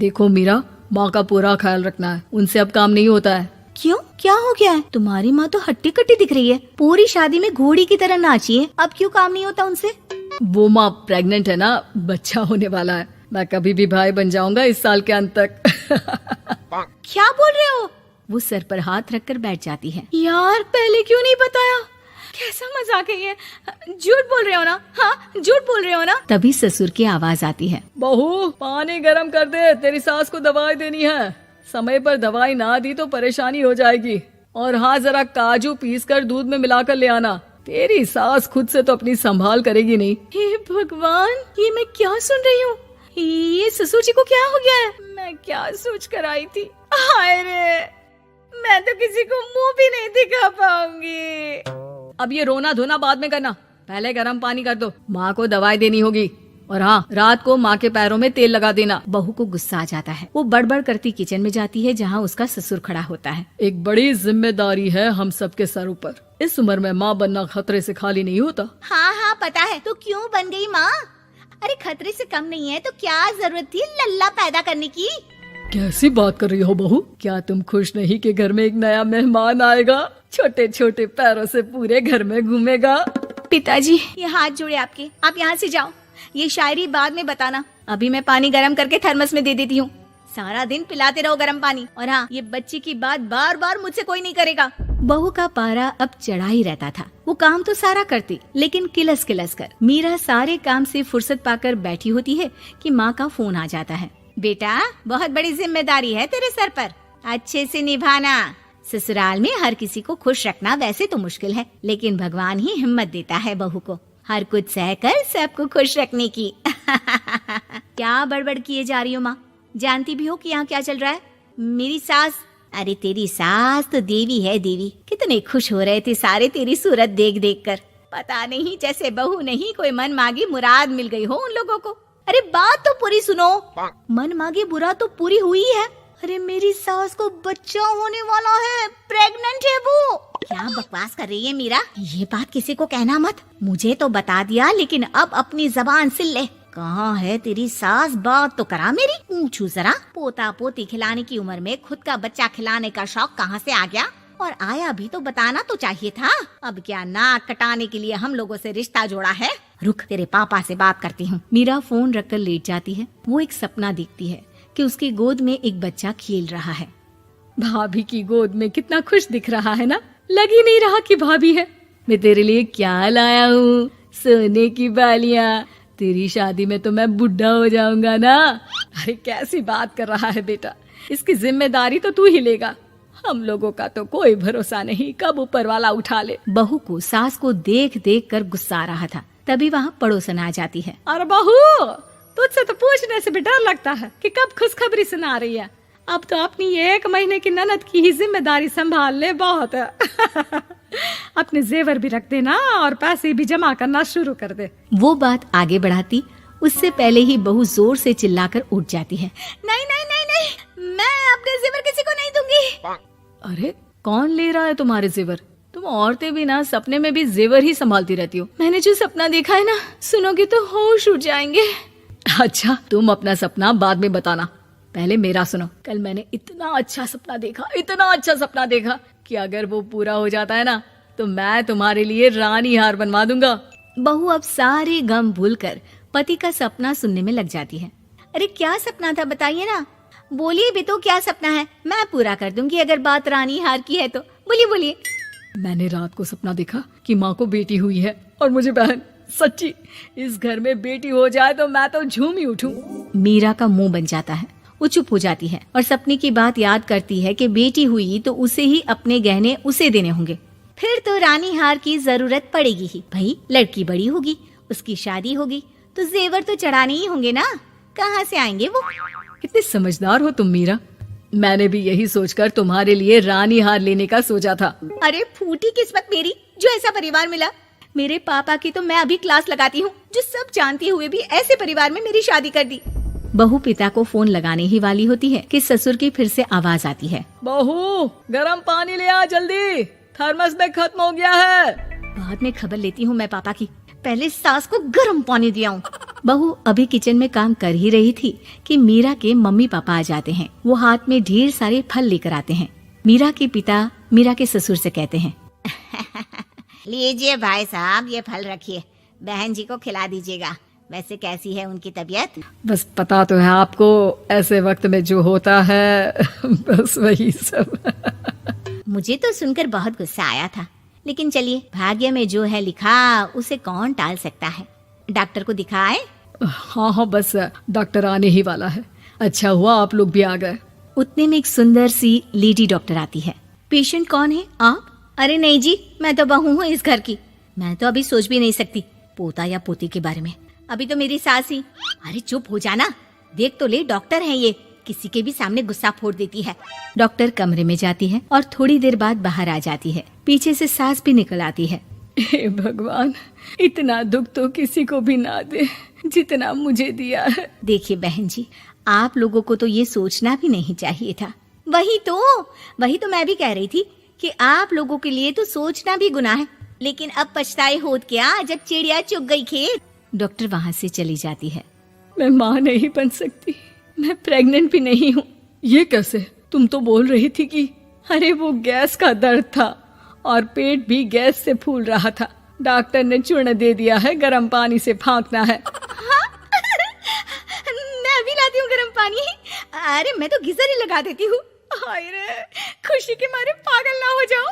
देखो मीरा, माँ का पूरा ख्याल रखना है, उनसे अब काम नहीं होता है। क्यों, क्या हो गया है? तुम्हारी माँ तो हट्टी कट्टी दिख रही है, पूरी शादी में घोड़ी की तरह नाची है, अब क्यों काम नहीं होता उनसे? वो माँ प्रेग्नेंट है ना, बच्चा होने वाला है। मैं कभी भी भाई बन जाऊंगा इस साल के अंत तक। क्या बोल रहे हो? वो सर पर हाथ रखकर बैठ जाती है। यार पहले क्यों नहीं बताया? कैसा मजाक है ये? झूठ बोल रहे हो ना? हाँ, झूठ बोल रहे हो ना? तभी ससुर की आवाज आती है। बहू, पानी गरम कर दे, तेरी सास को दवाई देनी है। समय पर दवाई ना दी तो परेशानी हो जाएगी। और हाँ, जरा काजू पीस कर दूध में मिलाकर ले आना। तेरी सास खुद से तो अपनी संभाल करेगी नहीं। हे भगवान, ये मैं क्या सुन रही हूँ? ये ससुर जी को क्या हो गया है? मैं क्या सोच कर आई थी? हाय रे, मैं तो किसी को मुंह भी नहीं दिखा पाऊंगी। अब ये रोना धोना बाद में करना, पहले गर्म पानी कर दो, माँ को दवाई देनी होगी। और हाँ, रात को माँ के पैरों में तेल लगा देना। बहू को गुस्सा आ जाता है। वो बड़बड़ करती किचन में जाती है जहाँ उसका ससुर खड़ा होता है। एक बड़ी जिम्मेदारी है हम सबके सरों पर। इस उम्र में माँ बनना खतरे से खाली नहीं होता। हाँ हाँ पता है, तो क्यों बन गई माँ? अरे खतरे से कम नहीं है तो क्या जरूरत थी लल्ला पैदा करने की? कैसी बात कर रही हो बहू? क्या तुम खुश नहीं कि घर में एक नया मेहमान आएगा, छोटे छोटे पैरों से पूरे घर में घूमेगा? पिताजी, ये हाथ जोड़े आपके, आप यहाँ से जाओ। ये शायरी बाद में बताना, अभी मैं पानी गरम करके थर्मस में दे देती हूँ। सारा दिन पिलाते रहो गरम पानी। और हाँ, ये बच्ची की बात बार बार मुझसे कोई नहीं करेगा। बहू का पारा अब चढ़ा ही रहता था। वो काम तो सारा करती, लेकिन किलस किलस कर। मीरा सारे काम से फुर्सत पाकर बैठी होती है कि माँ का फोन आ जाता है। बेटा, बहुत बड़ी जिम्मेदारी है तेरे सर पर, अच्छे से निभाना। ससुराल में हर किसी को खुश रखना वैसे तो मुश्किल है, लेकिन भगवान ही हिम्मत देता है बहू को हर कुछ सहकर सबको खुश रखने की। क्या बड़बड़ किए जा रही हो माँ? जानती भी हो कि यहाँ क्या चल रहा है? मेरी सास, अरे तेरी सास तो देवी है देवी। कितने खुश हो रहे थे सारे तेरी सूरत देख देख कर। पता नहीं जैसे बहू नहीं कोई मन मांगी मुराद मिल गई हो उन लोगों को। अरे बात तो पूरी सुनो। मन मांगी बुरा तो पूरी हुई है। अरे मेरी सास को बच्चा होने वाला है, प्रेग्नेंट है वो। क्या बकवास कर रही है मीरा? ये बात किसी को कहना मत। मुझे तो बता दिया, लेकिन अब अपनी जबान सिल ले। कहाँ है तेरी सास? बात तो करा मेरी। पूछू जरा, पोता पोती खिलाने की उम्र में खुद का बच्चा खिलाने का शौक कहाँ से आ गया? और आया भी तो बताना तो चाहिए था। अब क्या नाक कटाने के लिए हम लोगों से रिश्ता जोड़ा है? रुक, तेरे पापा से बात करती हूँ। मीरा फोन रखकर लेट जाती है। वो एक सपना देखती है कि उसकी गोद में एक बच्चा खेल रहा है। भाभी की गोद में कितना खुश दिख रहा है ना, लग ही नहीं रहा कि भाभी है। मैं तेरे लिए क्या लाया हूँ, सोने की बालियाँ। तेरी शादी में तो मैं बुढ़ा हो जाऊंगा ना। अरे कैसी बात कर रहा है बेटा, इसकी जिम्मेदारी तो तू ही लेगा। हम लोगों का तो कोई भरोसा नहीं, कब ऊपर वाला उठा ले। बहू को सास को देख देख कर गुस्सा आ रहा था। तभी वहाँ पड़ोसन आ जाती है। अरे बहू, तुझसे तो पूछने से भी डर लगता है कि कब खुशखबरी सुना रही है। अब तो अपनी 1 महीने की ननद की ही जिम्मेदारी संभाल ले, बहुत है। अपने जेवर भी रख देना और पैसे भी जमा करना शुरू कर दे। वो बात आगे बढ़ाती उससे पहले ही बहू जोर से चिल्लाकर उठ जाती है। नहीं नहीं नहीं नहीं, मैं अपने जेवर किसी को नहीं दूंगी। अरे कौन ले रहा है तुम्हारे जेवर? तुम औरतें भी ना सपने में भी जेवर ही संभालती रहती हो। मैंने जो सपना देखा है ना, सुनोगे तो होश उड़ जाएंगे। अच्छा, तुम अपना सपना बाद में बताना, पहले मेरा सुनो। कल मैंने इतना अच्छा सपना देखा कि अगर वो पूरा हो जाता है ना तो मैं तुम्हारे लिए रानी हार बनवा दूंगा। बहू अब सारे गम भूलकर पति का सपना सुनने में लग जाती है। अरे क्या सपना था बताइए ना, बोलिए भी तो, क्या सपना है? मैं पूरा कर दूंगी अगर बात रानी हार की है तो। बोलिए बोलिए। मैंने रात को सपना देखा कि माँ को बेटी हुई है और मुझे बहन। सच्ची, इस घर में बेटी हो जाए तो मैं तो झूम ही उठूं। मीरा का मुंह बन जाता है। वो चुप हो जाती है और सपने की बात याद करती है कि बेटी हुई तो उसे ही अपने गहने उसे देने होंगे। फिर तो रानी हार की जरूरत पड़ेगी ही। भाई लड़की बड़ी होगी, उसकी शादी होगी तो जेवर तो चढ़ाने ही होंगे ना, कहाँ से आएंगे वो? कितनी समझदार हो तुम मीरा। मैंने भी यही सोचकर तुम्हारे लिए रानी हार लेने का सोचा था। अरे फूटी किस्मत मेरी जो ऐसा परिवार मिला। मेरे पापा की तो मैं अभी क्लास लगाती हूँ, जो सब जानते हुए भी ऐसे परिवार में मेरी शादी कर दी। बहू पिता को फोन लगाने ही वाली होती है कि ससुर की फिर से आवाज आती है। बहू, गरम पानी ले आ जल्दी, थर्मस में खत्म हो गया है। बाद में खबर लेती हूँ मैं पापा की, पहले सास को गर्म पानी दिया हूँ। बहू अभी किचन में काम कर ही रही थी कि मीरा के मम्मी पापा आ जाते हैं। वो हाथ में ढेर सारे फल लेकर आते हैं। मीरा के पिता मीरा के ससुर से कहते हैं, लीजिए भाई साहब, ये फल रखिए, बहन जी को खिला दीजिएगा। वैसे कैसी है उनकी तबीयत? बस पता तो है आपको, ऐसे वक्त में जो होता है बस वही सब। मुझे तो सुनकर बहुत गुस्सा आया था, लेकिन चलिए, भाग्य में जो है लिखा उसे कौन टाल सकता है। डॉक्टर को दिखाए? हाँ हाँ, बस डॉक्टर आने ही वाला है। अच्छा हुआ आप लोग भी आ गए। उतने में एक सुंदर सी लेडी डॉक्टर आती है। पेशेंट कौन है आप? अरे नहीं जी, मैं तो बहू हूँ इस घर की। मैं तो अभी सोच भी नहीं सकती पोता या पोती के बारे में। अभी तो मेरी सास ही। अरे चुप हो जाना, देख तो ले, डॉक्टर है ये, किसी के भी सामने गुस्सा फोड़ देती है। डॉक्टर कमरे में जाती है और थोड़ी देर बाद बाहर आ जाती है। पीछे से सास भी निकल आती है। हे भगवान, इतना दुख तो किसी को भी ना दे जितना मुझे दिया है। देखिए बहन जी, आप लोगों को तो ये सोचना भी नहीं चाहिए था। वही तो मैं भी कह रही थी कि आप लोगों के लिए तो सोचना भी गुनाह है, लेकिन अब पछताए होत क्या जब चिड़िया चुग गई खेत। डॉक्टर वहाँ से चली जाती है। मैं माँ नहीं बन सकती, मैं प्रेग्नेंट भी नहीं हूँ। ये कैसे? तुम तो बोल रही थी कि अरे वो गैस का दर्द था और पेट भी गैस से फूल रहा था। डॉक्टर ने चूर्ण दे दिया है, गर्म पानी से फाँकना है। मैं भी लाती हूँ गर्म पानी। अरे मैं तो गीजर ही लगा देती हूँ। हाय रे, खुशी के मारे पागल ना हो जाओ।